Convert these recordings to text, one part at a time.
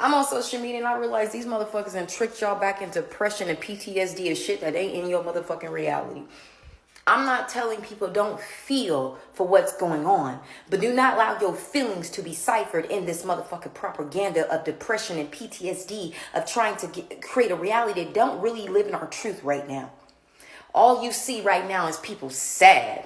I'm on social media and I realize these motherfuckers and tricked y'all back into depression and PTSD and shit that ain't in your motherfucking reality. I'm not telling people don't feel for what's going on, but do not allow your feelings to be ciphered in this motherfucking propaganda of depression and PTSD of trying to create a reality that don't really live in our truth right now. All you see right now is people sad,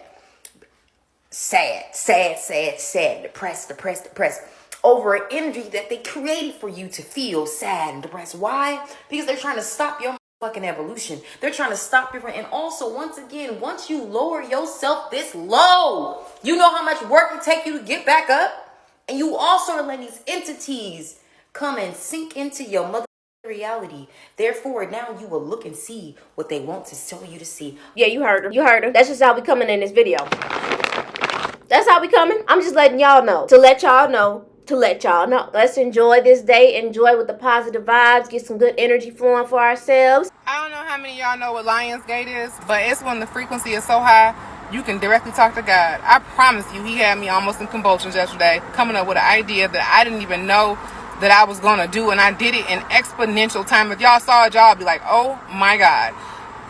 depressed, over an energy that they created for you to feel sad and depressed. Why? Because they're trying to stop your fucking evolution. They're trying to stop your, and also, once again, once you lower yourself this low, you know how much work it takes you to get back up? And you also are letting these entities come and sink into your mother reality. Therefore, now you will look and see what they want to tell you to see. Yeah, you heard her. You heard her. That's just how we coming in this video. That's how we coming. I'm just letting y'all know. To let y'all know. Let's enjoy this day. Enjoy with the positive vibes. Get some good energy flowing for ourselves. I don't know how many of y'all know what Lionsgate is, but it's when the frequency is so high, you can directly talk to God. I promise you, he had me almost in convulsions yesterday, coming up with an idea that I didn't even know that I was going to do, and I did it in exponential time. If y'all saw it, y'all be like, oh my God.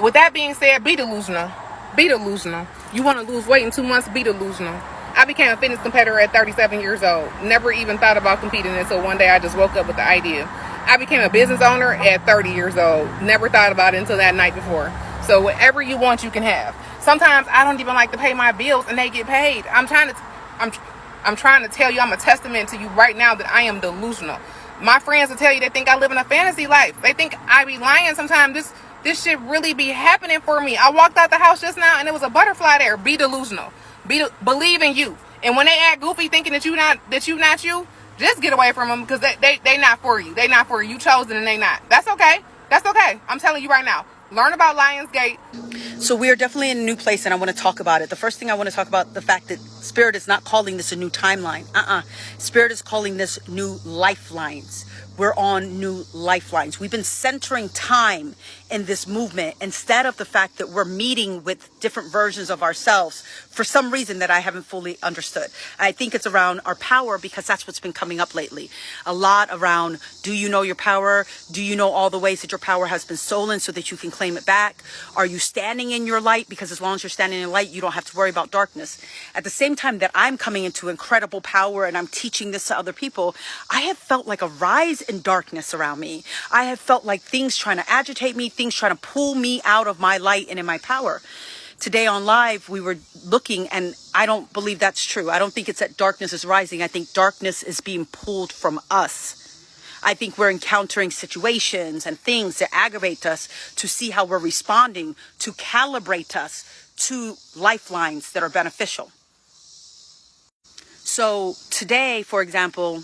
With that being said, be delusional. Be delusional. You want to lose weight in 2 months? Be delusional. I became a fitness competitor at 37 years old. Never even thought about competing until one day I just woke up with the idea. I became a business owner at 30 years old. Never thought about it until that night before. So whatever you want, you can have. Sometimes I don't even like to pay my bills and they get paid. I'm trying to tell you, I'm a testament to you right now that I am delusional. My friends will tell you they think I live in a fantasy life. They think I be lying sometimes. This shit really be happening for me. I walked out the house just now and there was a butterfly there. Be delusional. Believe in you. And when they act goofy thinking that you not you, just get away from them because they not for you. They not for you. You chosen and they not. That's okay. That's okay. I'm telling you right now. Learn about Lionsgate. So we are definitely in a new place and I want to talk about it. The first thing I want to talk about, the fact that Spirit is not calling this a new timeline. Spirit is calling this new lifelines. We're on new lifelines. We've been centering time in this movement instead of the fact that we're meeting with different versions of ourselves for some reason that I haven't fully understood. I think it's around our power because that's what's been coming up lately. A lot around, do you know your power? Do you know all the ways that your power has been stolen so that you can claim it back? Are you standing in your light? Because as long as you're standing in light, you don't have to worry about darkness. At the same time that I'm coming into incredible power and I'm teaching this to other people, I have felt like a rise in darkness around me. I have felt like things trying to agitate me, things trying to pull me out of my light and in my power. Today on live, we were looking, and I don't believe that's true. I don't think it's that darkness is rising. I think darkness is being pulled from us. I think we're encountering situations and things that aggravate us to see how we're responding, to calibrate us to lifelines that are beneficial. So today, for example,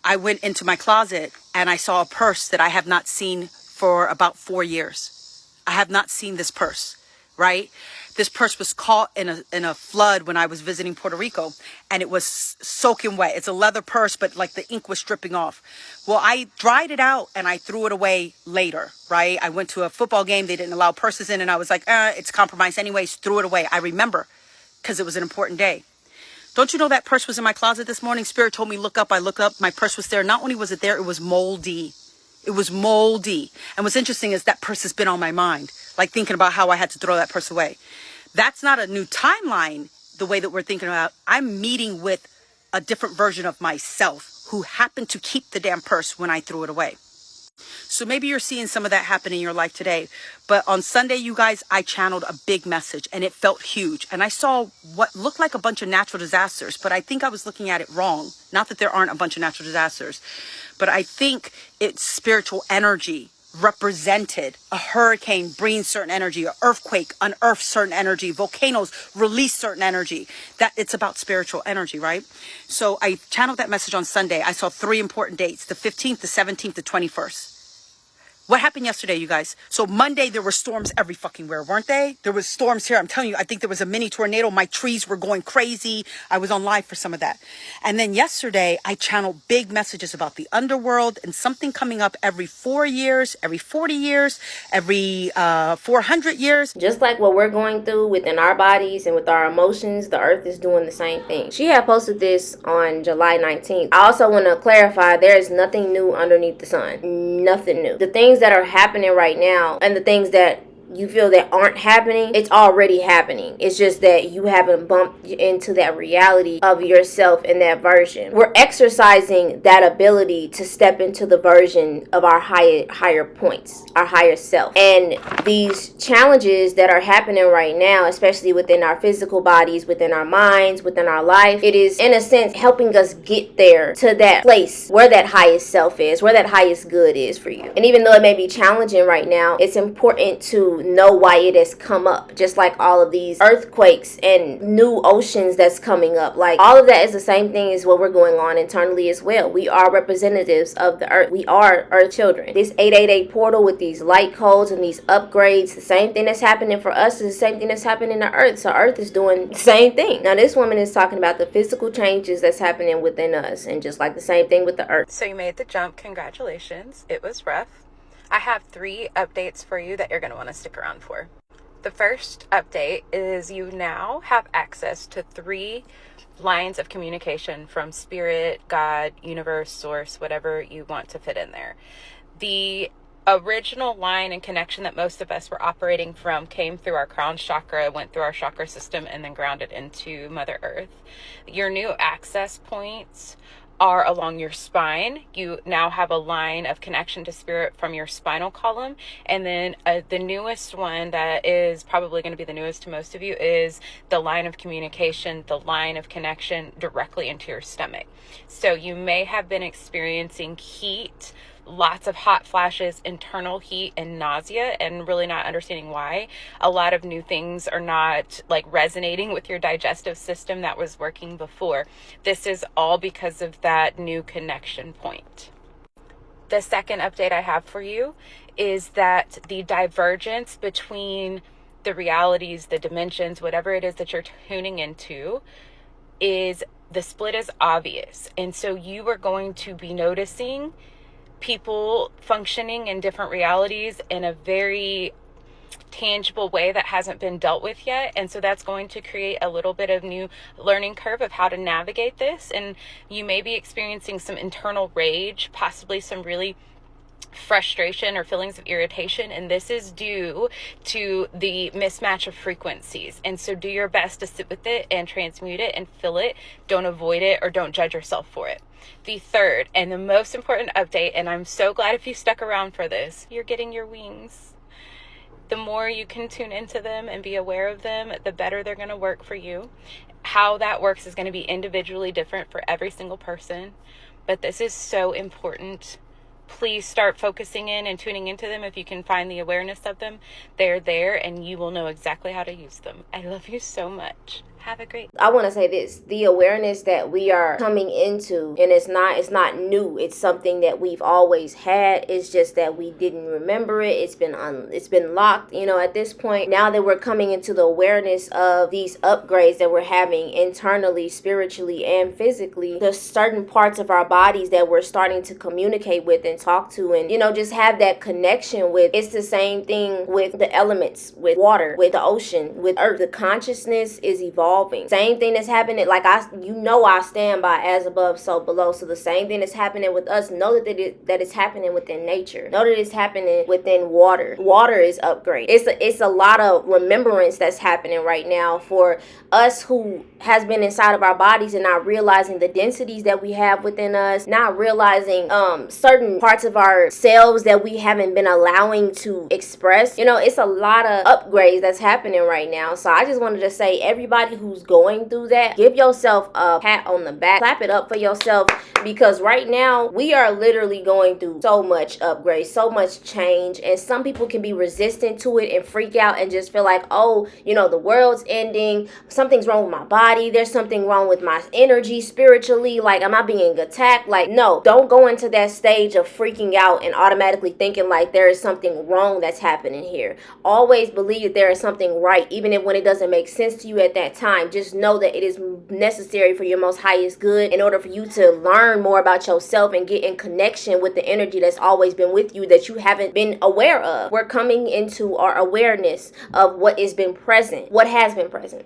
I went into my closet and I saw a purse that I have not seen for about 4 years. I have not seen this purse, right? This purse was caught in a flood when I was visiting Puerto Rico and it was soaking wet. It's a leather purse, but like the ink was dripping off. Well, I dried it out and I threw it away later, right? I went to a football game. They didn't allow purses in and I was like, it's compromised anyways, threw it away. I remember because it was an important day. Don't you know that purse was in my closet this morning? Spirit told me, look up. I looked up. My purse was there. Not only was it there, it was moldy. It was moldy. And what's interesting is that purse has been on my mind, like thinking about how I had to throw that purse away. That's not a new timeline, the way that we're thinking about. I'm meeting with a different version of myself who happened to keep the damn purse when I threw it away. So maybe you're seeing some of that happen in your life today. But on Sunday, you guys, I channeled a big message and it felt huge. And I saw what looked like a bunch of natural disasters, but I think I was looking at it wrong. Not that there aren't a bunch of natural disasters, but I think it's spiritual energy represented. A hurricane brings certain energy, an earthquake unearths certain energy, volcanoes release certain energy. That it's about spiritual energy, right? So I channeled that message on Sunday. I saw 3 important dates, the 15th, the 17th, the 21st. What happened yesterday, you guys? So Monday, there were storms every fucking where, weren't they? There was storms here. I'm telling you, I think there was a mini tornado. My trees were going crazy. I was on live for some of that. And then yesterday, I channeled big messages about the underworld and something coming up every 4 years, every 40 years, every 400 years. Just like what we're going through within our bodies and with our emotions, the earth is doing the same thing. She had posted this on July 19th. I also want to clarify, there is nothing new underneath the sun. Nothing new. The things that are happening right now and the things that you feel that aren't happening, it's already happening. It's just that you haven't bumped into that reality of yourself in that version. We're exercising that ability to step into the version of our higher points, our higher self. And these challenges that are happening right now, especially within our physical bodies, within our minds, within our life, it is in a sense helping us get there to that place where that highest self is, where that highest good is for you. And even though it may be challenging right now, it's important to know why it has come up. Just like all of these earthquakes and new oceans that's coming up, like all of that is the same thing as what we're going on internally as well. We are representatives of the earth. We are earth children. This 888 portal with these light codes and these upgrades, the same thing that's happening for us is the same thing that's happening to earth. So earth is doing the same thing. Now this woman is talking about the physical changes that's happening within us, and just like the same thing with the earth. So you made the jump. Congratulations. It was rough. I have 3 updates for you that you're going to want to stick around for. The first update is you now have access to 3 lines of communication from spirit, God, universe, source, whatever you want to fit in there. The original line and connection that most of us were operating from came through our crown chakra, went through our chakra system, and then grounded into Mother Earth. Your new access points are along your spine. You now have a line of connection to spirit from your spinal column. And then the newest one that is probably going to be the newest to most of you is the line of communication, the line of connection directly into your stomach. So you may have been experiencing heat, lots of hot flashes, internal heat, and nausea, and really not understanding why. A lot of new things are not like resonating with your digestive system that was working before. This is all because of that new connection point. The second update I have for you is that the divergence between the realities, the dimensions, whatever it is that you're tuning into, is the split is obvious. And so you are going to be noticing people functioning in different realities in a very tangible way that hasn't been dealt with yet. And so that's going to create a little bit of new learning curve of how to navigate this. And you may be experiencing some internal rage, possibly some really frustration or feelings of irritation, and this is due to the mismatch of frequencies. And so do your best to sit with it and transmute it and feel it. Don't avoid it or don't judge yourself for it. The third and the most important update, and I'm so glad if you stuck around for this, you're getting your wings. The more you can tune into them and be aware of them, the better they're going to work for you. How that works is going to be individually different for every single person, but this is so important. Please start focusing in and tuning into them. If you can find the awareness of them, they're there and you will know exactly how to use them. I love you so much. Have a great. I want to say this: the awareness that we are coming into, and it's not new. It's something that we've always had. It's just that we didn't remember it. It's been locked. At this point, now that we're coming into the awareness of these upgrades that we're having internally, spiritually, and physically, there's certain parts of our bodies that we're starting to communicate with and talk to, and just have that connection with. It's the same thing with the elements, with water, with the ocean, with earth. The consciousness is evolving. Same thing that's happening, like I stand by as above, so below. So the same thing that's happening with us, know that it's happening within nature. Know that it's happening within water. Water is upgrade. It's a lot of remembrance that's happening right now for us who has been inside of our bodies and not realizing the densities that we have within us, not realizing certain parts of ourselves that we haven't been allowing to express. It's a lot of upgrades that's happening right now. So I just wanted to say, everybody who's going through that, give yourself a pat on the back, clap it up for yourself, because right now we are literally going through so much upgrade, so much change, and some people can be resistant to it and freak out and just feel like, oh, you know, the world's ending, something's wrong with my body, there's something wrong with my energy spiritually, like, am I being attacked? Like, no, don't go into that stage of freaking out and automatically thinking like there is something wrong that's happening here. Always believe that there is something right, even if when it doesn't make sense to you at that time. Just know that it is necessary for your most highest good in order for you to learn more about yourself and get in connection with the energy that's always been with you that you haven't been aware of. We're coming into our awareness of what has been present, what has been present.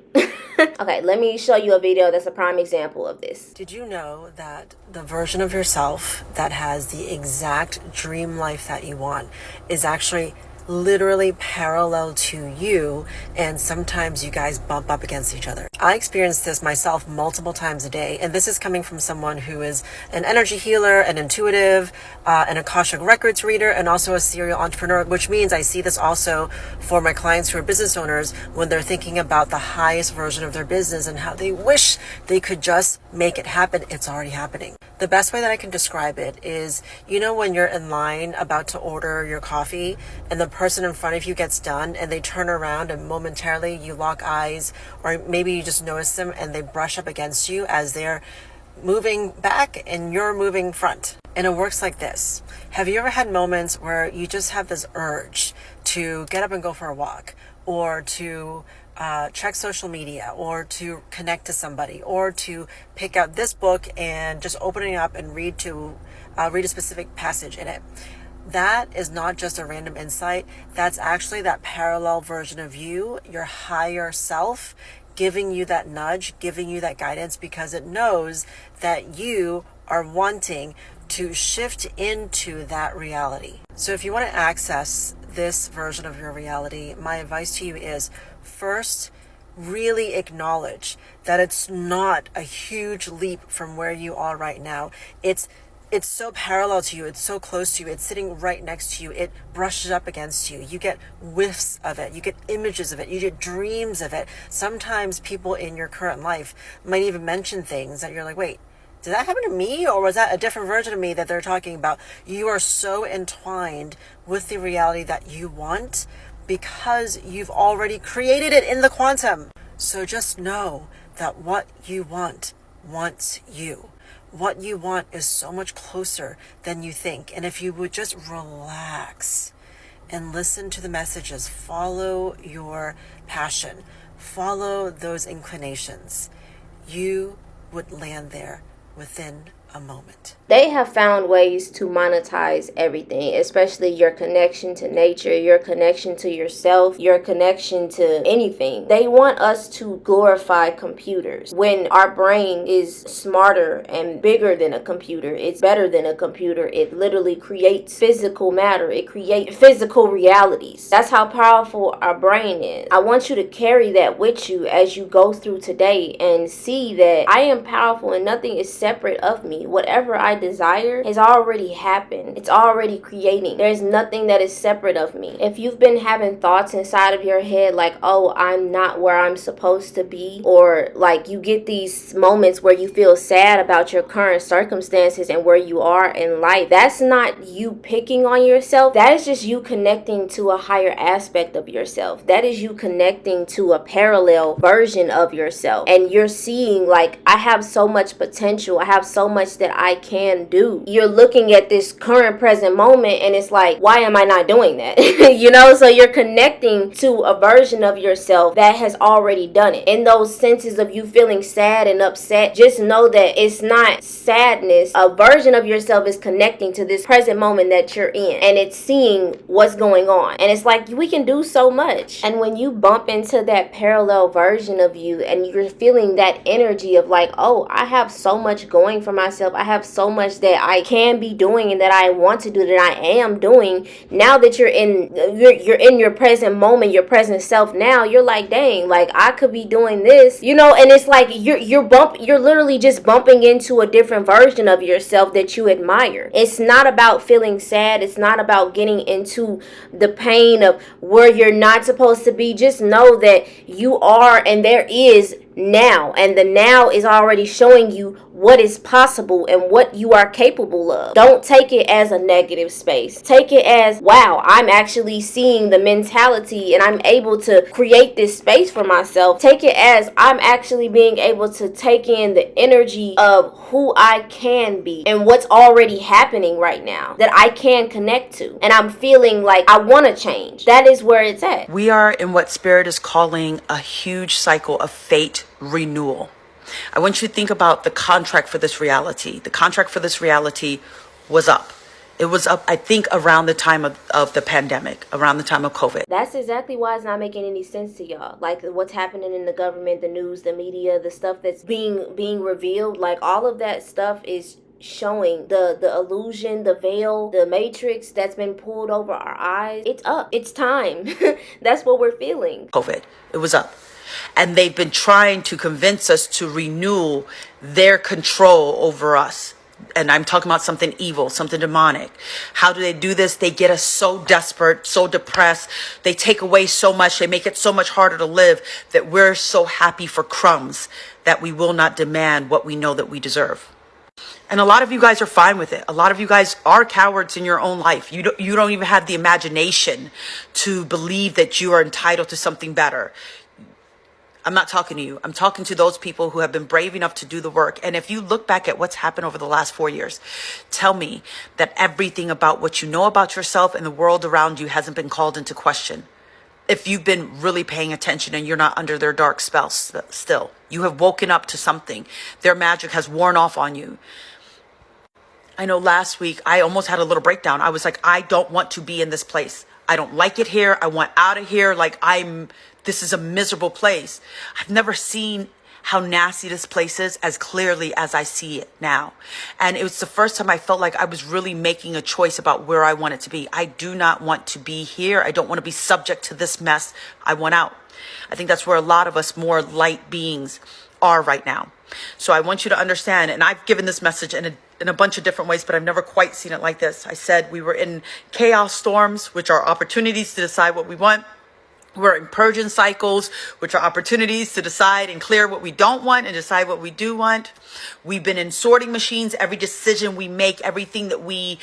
Okay, let me show you a video that's a prime example of this. Did you know that the version of yourself that has the exact dream life that you want is actually literally parallel to you, and sometimes you guys bump up against each other? I experience this myself multiple times a day, and this is coming from someone who is an energy healer, an intuitive, an Akashic Records reader, and also a serial entrepreneur, which means I see this also for my clients who are business owners when they're thinking about the highest version of their business and how they wish they could just make it happen. It's already happening. The best way that I can describe it is, you know, when you're in line about to order your coffee and the person in front of you gets done and they turn around and momentarily you lock eyes, or maybe you just notice them and they brush up against you as they're moving back and you're moving front. And it works like this. Have you ever had moments where you just have this urge to get up and go for a walk, or to check social media, or to connect to somebody, or to pick out this book and just open it up and read a specific passage in it? That is not just a random insight. That's actually that parallel version of you, your higher self, giving you that nudge, giving you that guidance, because it knows that you are wanting to shift into that reality. So if you want to access this version of your reality, my advice to you is, first, really acknowledge that it's not a huge leap from where you are right now. It's so parallel to you. It's so close to you. It's sitting right next to you. It brushes up against you. You get whiffs of it. You get images of it. You get dreams of it. Sometimes people in your current life might even mention things that you're like, wait, did that happen to me? Or was that a different version of me that they're talking about? You are so entwined with the reality that you want because you've already created it in the quantum. So just know that what you want wants you. What you want is so much closer than you think. And if you would just relax and listen to the messages, follow your passion, follow those inclinations, you would land there within a moment. They have found ways to monetize everything, especially your connection to nature, your connection to yourself, your connection to anything. They want us to glorify computers when our brain is smarter and bigger than a computer. It's better than a computer. It literally creates physical matter. It creates physical realities. That's how powerful our brain is. I want you to carry that with you as you go through today and see that I am powerful and nothing is separate of me. Whatever I desire has already happened. It's already creating. There's nothing that is separate of me. If you've been having thoughts inside of your head like, oh, I'm not where I'm supposed to be, or like you get these moments where you feel sad about your current circumstances and where you are in life, that's not you picking on yourself. That is just you connecting to a higher aspect of yourself. That is you connecting to a parallel version of yourself. And you're seeing like, I have so much potential. I have so much that I can do. You're looking at this current present moment and it's like, why am I not doing that? You know, so you're connecting to a version of yourself that has already done it. In those senses of you feeling sad and upset, just know that it's not sadness. A version of yourself is connecting to this present moment that you're in, and it's seeing what's going on. And it's like, we can do so much. And when you bump into that parallel version of you and you're feeling that energy of like, oh, I have so much going for myself. I have so much that I can be doing and that I want to do, that I am doing. Now that you're in your present moment, your present self, now you're like, dang, like I could be doing this, you know. And it's like you're literally just bumping into a different version of yourself that you admire. It's not about feeling sad. It's not about getting into the pain of where you're not supposed to be. Just know that you are, and there is now, and the now is already showing you what is possible and what you are capable of. Don't take it as a negative space. Take it as, wow, I'm actually seeing the mentality and I'm able to create this space for myself. Take it as I'm actually being able to take in the energy of who I can be and what's already happening right now that I can connect to, and I'm feeling like I want to change. That is where it's at. We are in what Spirit is calling a huge cycle of fate renewal. I want you to think about the contract for this reality. The contract for this reality was up. It was up, I think, around the time of the pandemic, around the time of COVID. That's exactly why it's not making any sense to y'all. Like what's happening in the government, the news, the media, the stuff that's being revealed, like all of that stuff is showing the illusion, the veil, the matrix that's been pulled over our eyes. It's up. It's time. That's what we're feeling. COVID. It was up. And they've been trying to convince us to renew their control over us. And I'm talking about something evil, something demonic. How do they do this? They get us so desperate, so depressed. They take away so much. They make it so much harder to live that we're so happy for crumbs that we will not demand what we know that we deserve. And a lot of you guys are fine with it. A lot of you guys are cowards in your own life. You don't even have the imagination to believe that you are entitled to something better. I'm not talking to you. I'm talking to those people who have been brave enough to do the work. And if you look back at what's happened over the last 4 years, tell me that everything about what you know about yourself and the world around you hasn't been called into question. If you've been really paying attention and you're not under their dark spell still, you have woken up to something. Their magic has worn off on you. I know last week I almost had a little breakdown. I was like, I don't want to be in this place. I don't like it here. I want out of here. This is a miserable place. I've never seen how nasty this place is as clearly as I see it now. And it was the first time I felt like I was really making a choice about where I wanted to be. I do not want to be here. I don't want to be subject to this mess. I want out. I think that's where a lot of us more light beings are right now. So I want you to understand, and I've given this message in a bunch of different ways, but I've never quite seen it like this. I said we were in chaos storms, which are opportunities to decide what we want. We're in purging cycles, which are opportunities to decide and clear what we don't want and decide what we do want. We've been in sorting machines. Every decision we make, everything that we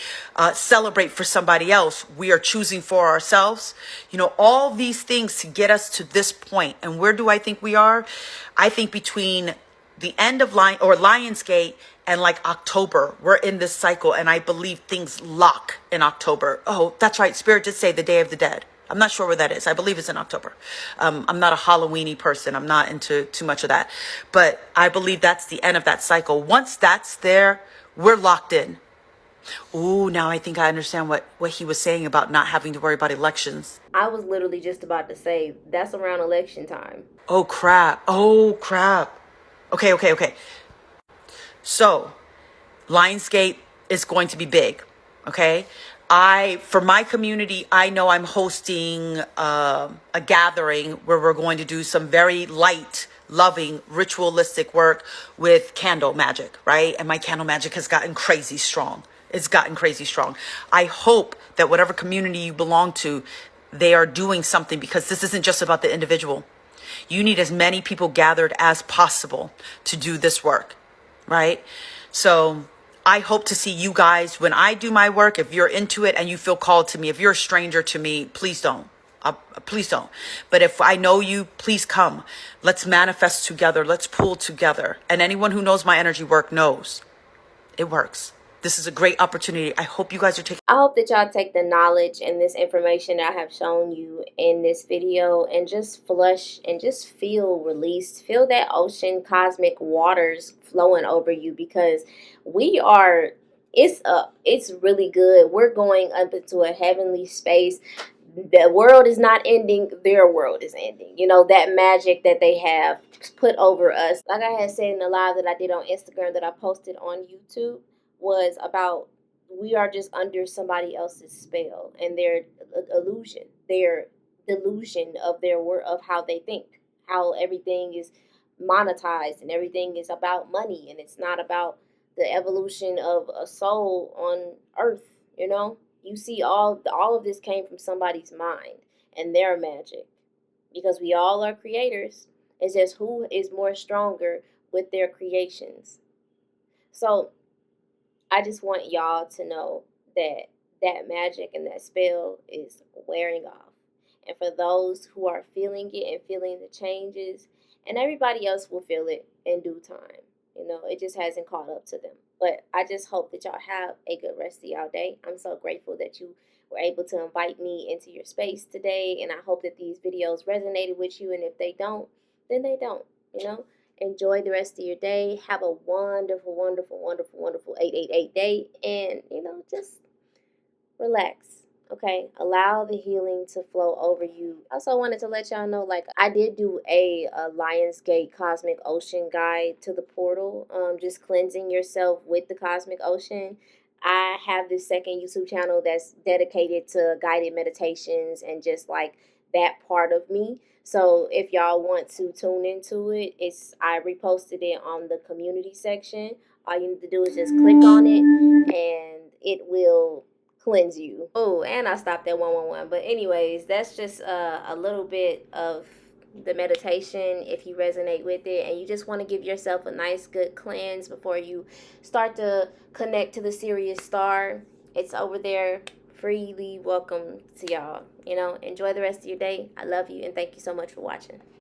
celebrate for somebody else, we are choosing for ourselves. You know, all these things to get us to this point. And where do I think we are? I think between the end of Lionsgate and like October, we're in this cycle. And I believe things lock in October. Oh, that's right. Spirit did say the Day of the Dead. I'm not sure where that is. I believe it's in October. I'm not a Halloween-y person. I'm not into too much of that. But I believe that's the end of that cycle. Once that's there, we're locked in. Ooh, now I think I understand what he was saying about not having to worry about elections. I was literally just about to say, that's around election time. Oh, crap. Okay. So, Lionsgate is going to be big, okay? For my community, I know I'm hosting a gathering where we're going to do some very light, loving, ritualistic work with candle magic, right? And my candle magic has gotten crazy strong. It's gotten crazy strong. I hope that whatever community you belong to, they are doing something, because this isn't just about the individual. You need as many people gathered as possible to do this work, right? So I hope to see you guys when I do my work. If you're into it and you feel called to me, if you're a stranger to me, please don't. Please don't. But if I know you, please come. Let's manifest together. Let's pull together. And anyone who knows my energy work knows it works. This is a great opportunity. I hope you guys are taking. I hope that y'all take the knowledge and this information that I have shown you in this video and just flush and just feel released. Feel that ocean cosmic waters flowing over you, because it's up. It's really good. We're going up into a heavenly space. The world is not ending. Their world is ending. You know, that magic that they have put over us. Like I had said in the live that I did on Instagram that I posted on YouTube, was about we are just under somebody else's spell and their illusion, their delusion of their word, of how they think, how everything is monetized and everything is about money, and it's not about the evolution of a soul on earth. You know, you see all of this came from somebody's mind and their magic, because we all are creators. It's just who is more stronger with their creations. So I just want y'all to know that that magic and that spell is wearing off. And for those who are feeling it and feeling the changes, and everybody else will feel it in due time. You know, it just hasn't caught up to them. But I just hope that y'all have a good rest of y'all day. I'm so grateful that you were able to invite me into your space today. And I hope that these videos resonated with you. And if they don't, then they don't, you know. Enjoy the rest of your day. Have a wonderful, wonderful, wonderful, wonderful 888 day. And, you know, just relax. Okay, allow the healing to flow over you. Also wanted to let y'all know, like, I did do a Lionsgate Cosmic Ocean guide to the portal, just cleansing yourself with the Cosmic Ocean. I have this second YouTube channel that's dedicated to guided meditations and just like that part of me. So if y'all want to tune into it, I reposted it on the community section. All you need to do is just click on it and it will cleanse you. Oh, and I stopped at 111. But anyways, that's just a little bit of the meditation if you resonate with it and you just want to give yourself a nice good cleanse before you start to connect to the Sirius star. It's over there, freely welcome to y'all. You know, enjoy the rest of your day. I love you and thank you so much for watching.